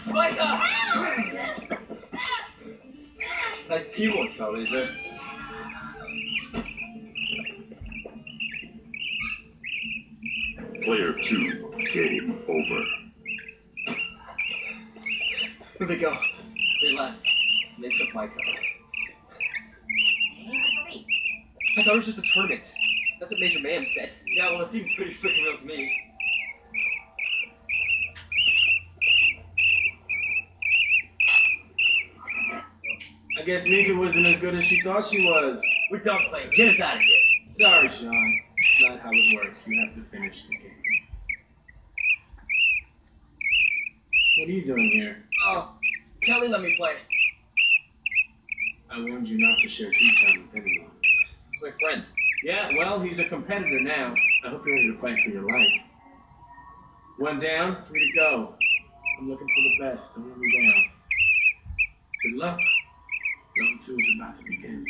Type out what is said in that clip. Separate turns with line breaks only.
Micah! Nice teamwork, Hellraiser.
Player 2, game over.
Where'd they go? They left. They took Micah. I thought it was just a tournament. That's what Major Mayhem said. Yeah, well, it seems pretty freaking real to me.
I guess Mika wasn't as good as she thought she was.
We're done playing. Get us out of here.
Sorry, Sean. It's not how it works. You have to finish the game. What are you doing here?
Oh, Kelly let me play.
I warned you not to share tea time with anyone.
It's my friend.
Yeah, well, he's a competitor now. I hope you're ready to fight for your life. One down, 3 to go. I'm looking for the best. Don't let me down. Good luck. Round 2 is about to begin.